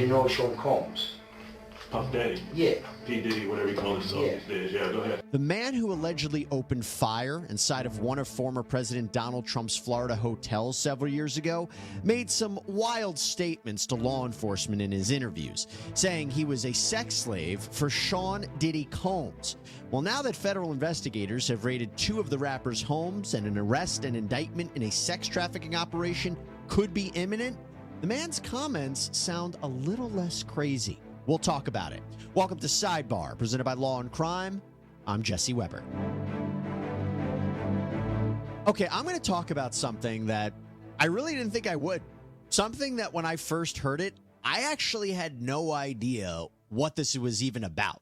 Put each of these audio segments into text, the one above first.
You know Sean Combs? Puff Daddy. Yeah. P. Diddy, whatever you call himself these days. Yeah, go ahead. The man who allegedly opened fire inside of one of former President Donald Trump's Florida hotels several years ago made some wild statements to law enforcement in his interviews, saying he was a sex slave for Sean Diddy Combs. Well, now that federal investigators have raided two of the rapper's homes and an arrest and indictment in a sex trafficking operation could be imminent, the man's comments sound a little less crazy. We'll talk about it. Welcome to Sidebar, presented by Law and Crime. I'm Jesse Weber. Okay, I'm going to talk about something that I really didn't think I would. Something that when I first heard it, I actually had no idea what this was even about.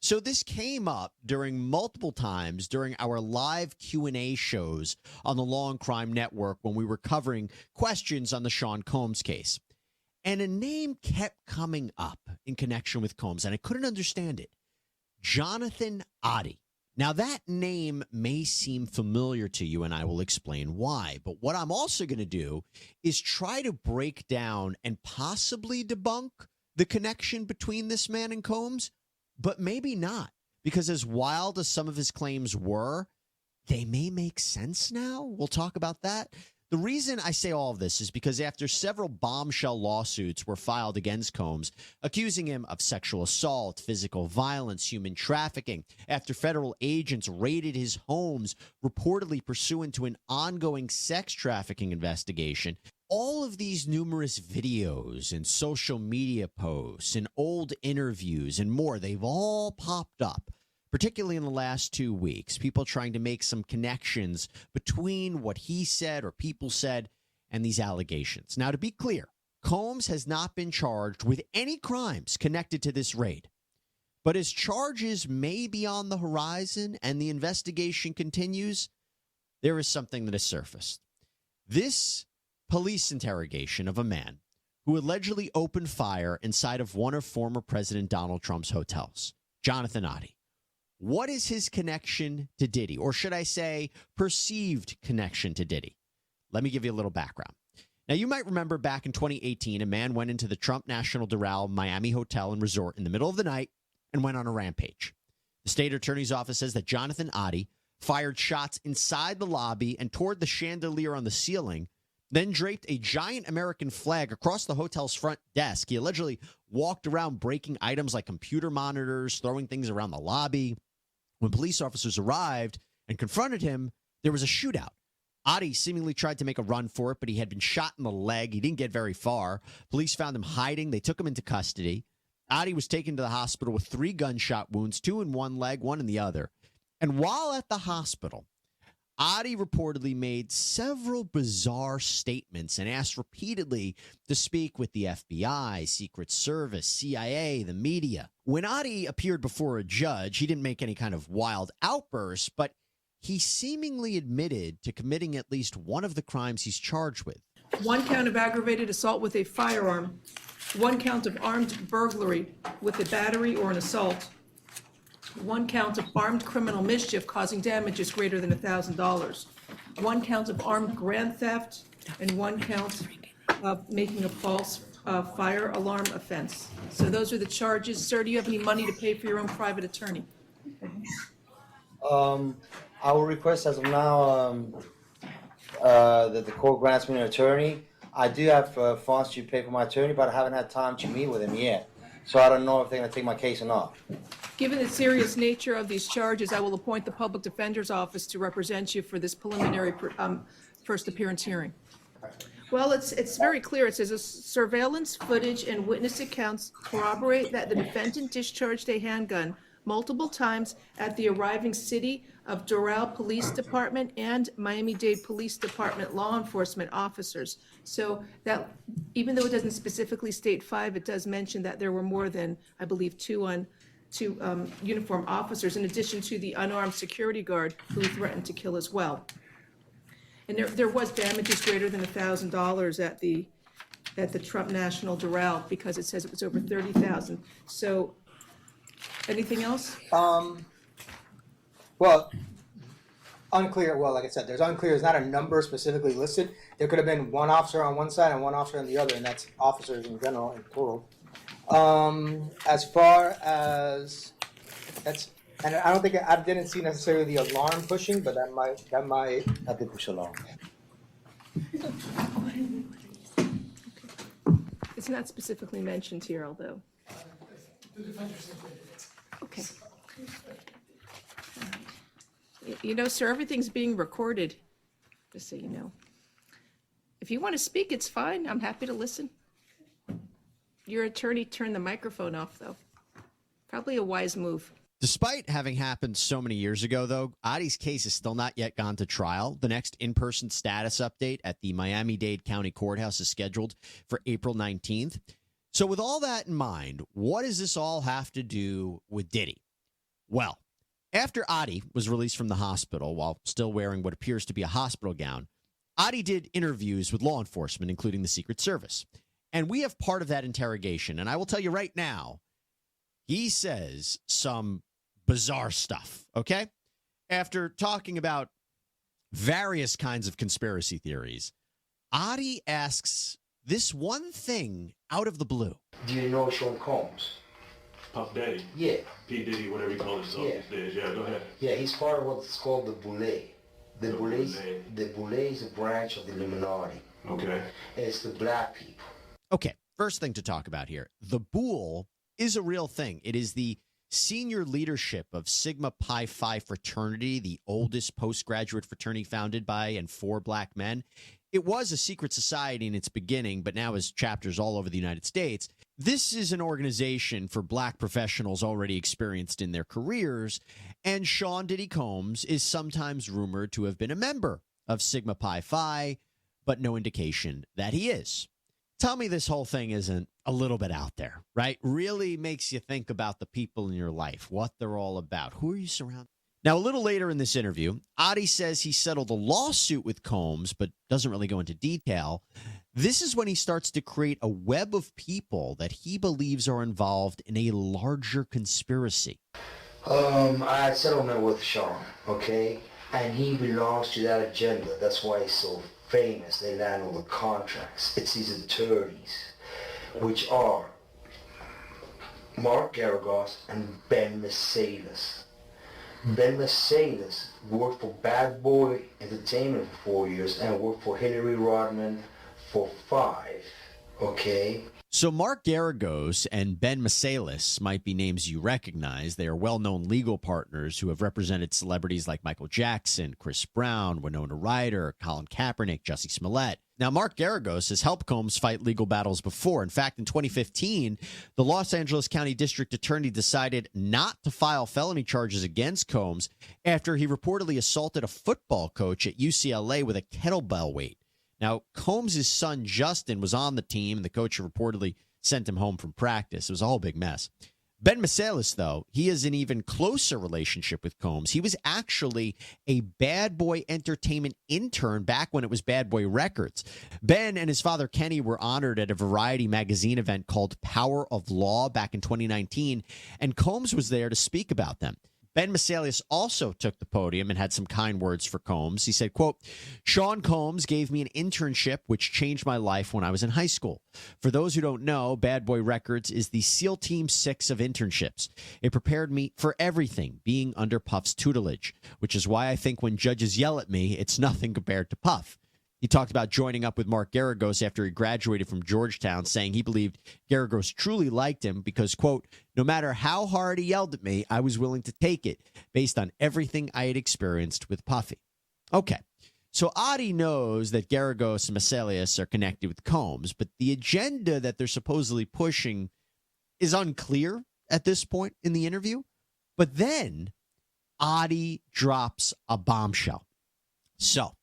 So this came up during multiple times during our live Q&A shows on the Law and Crime Network when we were covering questions on the Sean Combs case. And a name kept coming up in connection with Combs, and I couldn't understand it. Slave.Oddi. Now, that name may seem familiar to you, and I will explain why. But what I'm also going to do is try to break down and possibly debunk the connection between this man and Combs, but maybe not. Because as wild as some of his claims were, they may make sense now. We'll talk about that. The reason I say all of this is because after several bombshell lawsuits were filed against Combs, accusing him of sexual assault, physical violence, human trafficking, after federal agents raided his homes, reportedly pursuant to an ongoing sex trafficking investigation, all of these numerous videos and social media posts and old interviews and more, they've all popped up. Particularly in the last 2 weeks, people trying to make some connections between what he said or people said and these allegations. Now, to be clear, Combs has not been charged with any crimes connected to this raid. But as charges may be on the horizon and the investigation continues, there is something that has surfaced. This police interrogation of a man who allegedly opened fire inside of one of former President Donald Trump's hotels, Slave.Oddi. What is his connection to Diddy? Or should I say perceived connection to Diddy? Let me give you a little background. Now, you might remember back in 2018, a man went into the Trump National Doral Miami Hotel and Resort in the middle of the night and went on a rampage. The state attorney's office says that Slave.Oddi fired shots inside the lobby and toward the chandelier on the ceiling, then draped a giant American flag across the hotel's front desk. He allegedly walked around breaking items like computer monitors, throwing things around the lobby. When police officers arrived and confronted him, there was a shootout. Oddi seemingly tried to make a run for it, but he had been shot in the leg. He didn't get very far. Police found him hiding. They took him into custody. Oddi was taken to the hospital with 3 gunshot wounds, 2 in one leg, 1 in the other. And while at the hospital, Oddi reportedly made several bizarre statements and asked repeatedly to speak with the FBI, Secret Service, CIA, the media. When Oddi appeared before a judge, he didn't make any kind of wild outbursts, but he seemingly admitted to committing at least one of the crimes he's charged with. 1 count of aggravated assault with a firearm, 1 count of armed burglary with a battery or an assault, 1 count of armed criminal mischief causing damages greater than $1,000, 1 count of armed grand theft, and 1 count of making a false fire alarm offense. So those are the charges. Sir, do you have any money to pay for your own private attorney? I will request as of now that the court grants me an attorney. I do have funds to pay for my attorney, but I haven't had time to meet with him yet. So I don't know if they're going to take my case or not. Given the serious nature of these charges, I will appoint the Public Defender's Office to represent you for this preliminary first appearance hearing. Well, it's very clear. It says surveillance footage and witness accounts corroborate that the defendant discharged a handgun multiple times at the arriving City of Doral Police Department and Miami-Dade Police Department law enforcement officers. So that, even though it doesn't specifically state 5, it does mention that there were more than, I believe, two uniformed officers, in addition to the unarmed security guard who threatened to kill as well. And there was damages greater than $1,000 at the Trump National Doral, because it says it was over $30,000. So, anything else? Well, unclear. Well, like I said, there's unclear. There's not a number specifically listed. There could have been 1 officer on one side and 1 officer on the other, and that's officers in general, in plural. As far as that's, and I don't think I didn't see necessarily the alarm pushing, but that might. I did push alarm. It's not specifically mentioned here, although. Okay. You know, sir, everything's being recorded, just so you know. If you want to speak, it's fine. I'm happy to listen. Your attorney turned the microphone off, though. Probably a wise move. Despite having happened so many years ago, though, Oddi's case has still not yet gone to trial. The next in-person status update at the Miami-Dade County Courthouse is scheduled for April 19th. So with all that in mind, what does this all have to do with Diddy? Well, after Oddi was released from the hospital while still wearing what appears to be a hospital gown, Oddi did interviews with law enforcement, including the Secret Service. And we have part of that interrogation. And I will tell you right now, he says some bizarre stuff, okay? After talking about various kinds of conspiracy theories, Oddi asks this one thing out of the blue. Do you know Sean Combs? Puff Daddy. Yeah. P. Diddy, whatever you call himself Yeah. these days. Yeah, go ahead. Yeah, he's part of what's called the Boule. The Boule is a branch of the Illuminati. Okay. And it's the black people. Okay, first thing to talk about here. The Boule is a real thing. It is the senior leadership of Sigma Pi Phi fraternity, the oldest postgraduate fraternity founded by and for black men. It was a secret society in its beginning, but now has chapters all over the United States. This is an organization for black professionals already experienced in their careers, and Sean Diddy Combs is sometimes rumored to have been a member of Sigma Pi Phi, but no indication that he is. Tell me this whole thing isn't a little bit out there, right? Really makes you think about the people in your life, what they're all about. Who are you surrounded? Now, a little later in this interview, Oddi says he settled a lawsuit with Combs, but doesn't really go into detail. This is when he starts to create a web of people that he believes are involved in a larger conspiracy. I had settlement with Sean, okay? And he belongs to that agenda. That's why he's so famous. They land all the contracts. It's his attorneys, which are Mark Garagos and Ben Mercedes. Ben Mercedes worked for Bad Boy Entertainment for 4 years and worked for Hillary Rodman for 5, okay? So Mark Garagos and Ben Mercedes might be names you recognize. They are well-known legal partners who have represented celebrities like Michael Jackson, Chris Brown, Winona Ryder, Colin Kaepernick, Jussie Smollett. Now, Mark Garagos has helped Combs fight legal battles before. In fact, in 2015, the Los Angeles County District Attorney decided not to file felony charges against Combs after he reportedly assaulted a football coach at UCLA with a kettlebell weight. Now, Combs' son, Justin, was on the team, and the coach reportedly sent him home from practice. It was a whole big mess. Ben Mercedes, though, he has an even closer relationship with Combs. He was actually a Bad Boy Entertainment intern back when it was Bad Boy Records. Ben and his father, Kenny, were honored at a Variety magazine event called Power of Law back in 2019, and Combs was there to speak about them. Ben Mercedes also took the podium and had some kind words for Combs. He said, quote, Sean Combs gave me an internship which changed my life when I was in high school. For those who don't know, Bad Boy Records is the SEAL Team 6 of internships. It prepared me for everything being under Puff's tutelage, which is why I think when judges yell at me, it's nothing compared to Puff. He talked about joining up with Mark Garagos after he graduated from Georgetown, saying he believed Garagos truly liked him because, quote, no matter how hard he yelled at me, I was willing to take it based on everything I had experienced with Puffy. Okay, so Oddi knows that Garagos and Mercedes are connected with Combs, but the agenda that they're supposedly pushing is unclear at this point in the interview. But then Oddi drops a bombshell. So,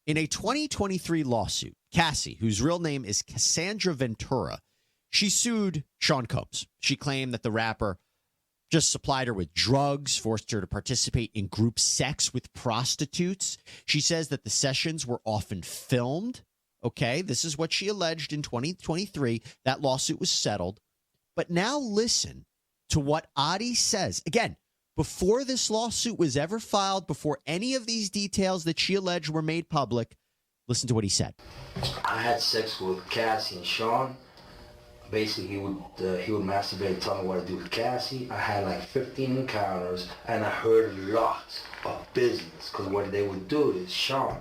in a 2023 lawsuit, Cassie, whose real name is Cassandra Ventura, she sued Sean Combs. She claimed that the rapper just supplied her with drugs, forced her to participate in group sex with prostitutes. She says that the sessions were often filmed. Okay, this is what she alleged in 2023. That lawsuit was settled. But now listen to what Oddi says. Again, before this lawsuit was ever filed, before any of these details that she alleged were made public, listen to what he said. I had sex with Cassie and Sean basically he would masturbate and tell me what to do with Cassie. I had like 15 encounters, and I heard a lot of business, because what they would do is Sean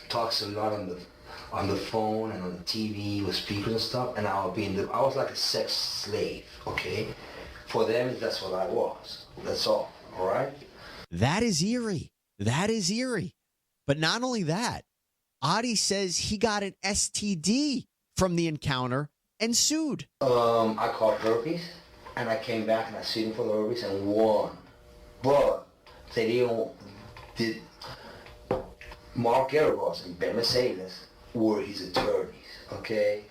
talks a lot on the phone and on the TV with speakers and stuff, and I was like a sex slave, okay? For them, that's what I was. That's all right? That is eerie. That is eerie. But not only that, Oddi says he got an STD from the encounter and sued. I caught herpes, and I came back and I sued him for the herpes and won. But Mark Garagos and Ben Mercedes were his attorneys, okay?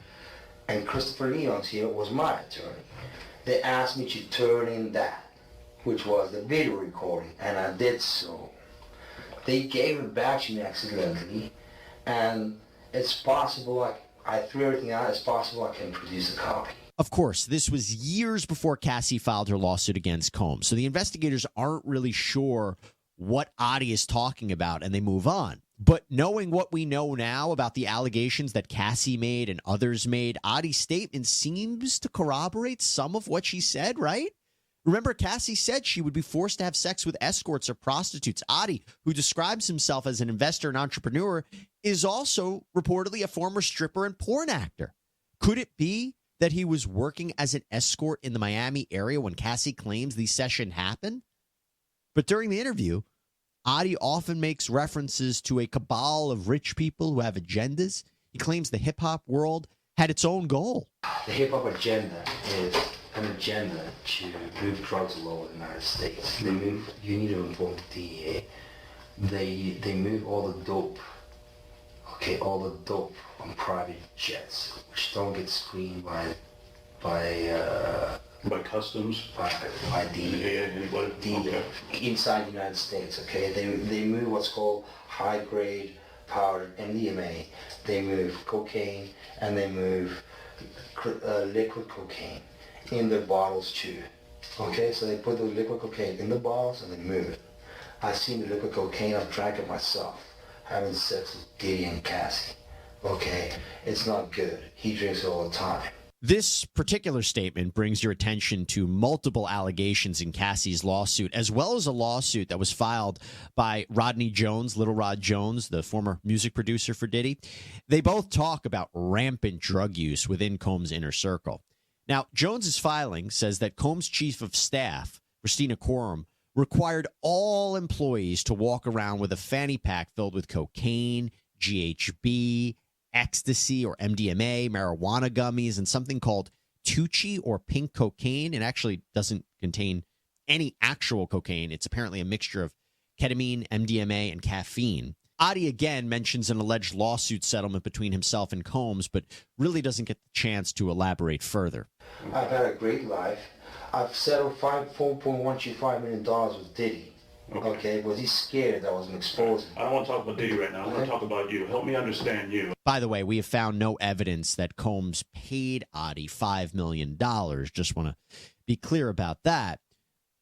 And Christopher Leon's here was my attorney. They asked me to turn in that, which was the video recording, and I did so. They gave it back to me accidentally, and it's possible, I threw everything out, it's possible I can produce a copy. Of course, this was years before Cassie filed her lawsuit against Combs, so the investigators aren't really sure what Oddi is talking about, and they move on. But knowing what we know now about the allegations that Cassie made and others made, Oddi's statement seems to corroborate some of what she said, right? Remember, Cassie said she would be forced to have sex with escorts or prostitutes. Oddi, who describes himself as an investor and entrepreneur, is also reportedly a former stripper and porn actor. Could it be that he was working as an escort in the Miami area when Cassie claims the session happened? But during the interview, Oddi often makes references to a cabal of rich people who have agendas. He claims the hip-hop world had its own goal. The hip-hop agenda is an agenda to move drugs all over the United States. They move, you need to inform the DEA. They move all the dope, all the dope on private jets, which don't get screened by customs? By DEA. Anybody? DEA. Inside the United States, okay? They move what's called high-grade powder, MDMA. They move cocaine, and they move liquid cocaine in their bottles too. Okay, so they put the liquid cocaine in the bottles and they move it. I've seen the liquid cocaine, I've drank it myself, having sex with Diddy and Cassie. Okay, it's not good. He drinks it all the time. This particular statement brings your attention to multiple allegations in Cassie's lawsuit, as well as a lawsuit that was filed by Rodney Jones, Little Rod Jones, the former music producer for Diddy. They both talk about rampant drug use within Combs' inner circle. Now, Jones's filing says that Combs' chief of staff, Christina Quorum, required all employees to walk around with a fanny pack filled with cocaine, GHB, ecstasy or MDMA, marijuana gummies, and something called Tucci or pink cocaine. It actually doesn't contain any actual cocaine. It's apparently a mixture of ketamine, MDMA, and caffeine. Oddi again mentions an alleged lawsuit settlement between himself and Combs, but really doesn't get the chance to elaborate further. I've had a great life. I've settled $4.125 million with Diddy. Okay, was he scared that I was going to expose him? I don't want to talk about Diddy right now. I want to talk about you. Help me understand you. By the way, we have found no evidence that Combs paid Oddi $5 million. Just want to be clear about that.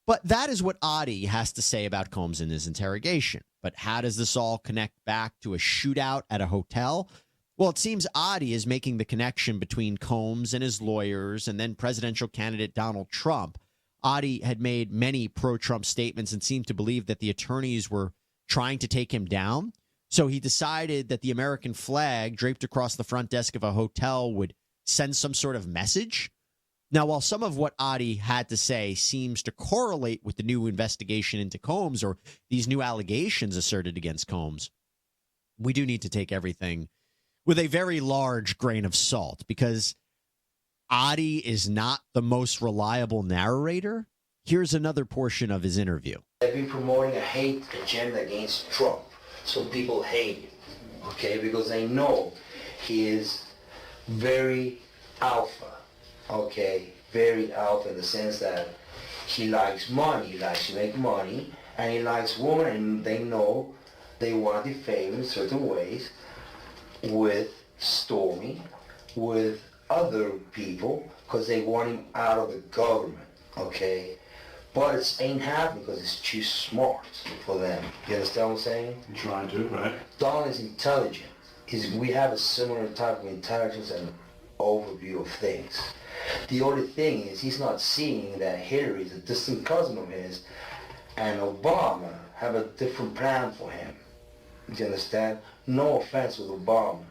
But that is what Oddi has to say about Combs in his interrogation. But how does this all connect back to a shootout at a hotel? Well, it seems Oddi is making the connection between Combs and his lawyers and then presidential candidate Donald Trump. Oddi had made many pro-Trump statements and seemed to believe that the attorneys were trying to take him down. So he decided that the American flag draped across the front desk of a hotel would send some sort of message. Now, while some of what Oddi had to say seems to correlate with the new investigation into Combs or these new allegations asserted against Combs, we do need to take everything with a very large grain of salt, because Oddi is not the most reliable narrator. Here's another portion of his interview. They've been promoting a hate agenda against Trump, so people hate him, okay, because they know he is very alpha, okay, very alpha in the sense that he likes money, he likes to make money, and he likes women, and they know they want to defame him in certain ways with Stormy, with other people, because they want him out of the government, okay? But it ain't happening because it's too smart for them. You understand what I'm saying? I'm trying to, right? Don is intelligent. We have a similar type of intelligence and overview of things. The only thing is he's not seeing that Hillary is a distant cousin of his and Obama have a different plan for him. Do you understand? No offense with Obama.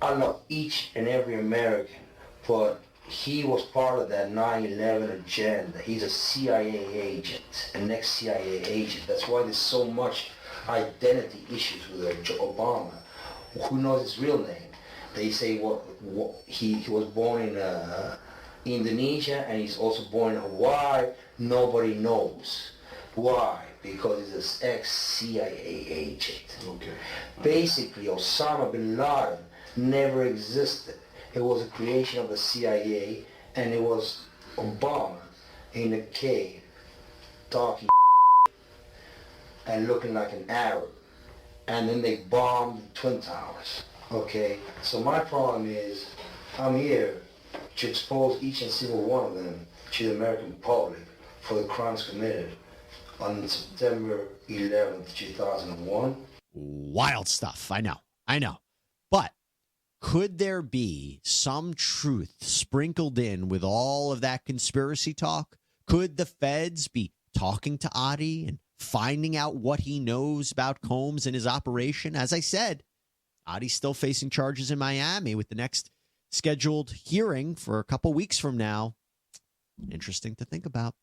I love each and every American, but he was part of that 9/11 agenda. He's a CIA agent, an ex-CIA agent. That's why there's so much identity issues with Obama. Who knows his real name? They say he was born in Indonesia and he's also born in Hawaii. Nobody knows. Why? Because he's an ex-CIA agent. Okay. Basically, Osama bin Laden never existed. It was a creation of the CIA, and it was Obama in a cave talking and looking like an Arab. And then they bombed the Twin Towers. Okay? So my problem is, I'm here to expose each and single one of them to the American public for the crimes committed on September 11th, 2001. Wild stuff. I know. But could there be some truth sprinkled in with all of that conspiracy talk? Could the feds be talking to Oddi and finding out what he knows about Combs and his operation? As I said, Oddi's still facing charges in Miami with the next scheduled hearing for a couple weeks from now. Interesting to think about.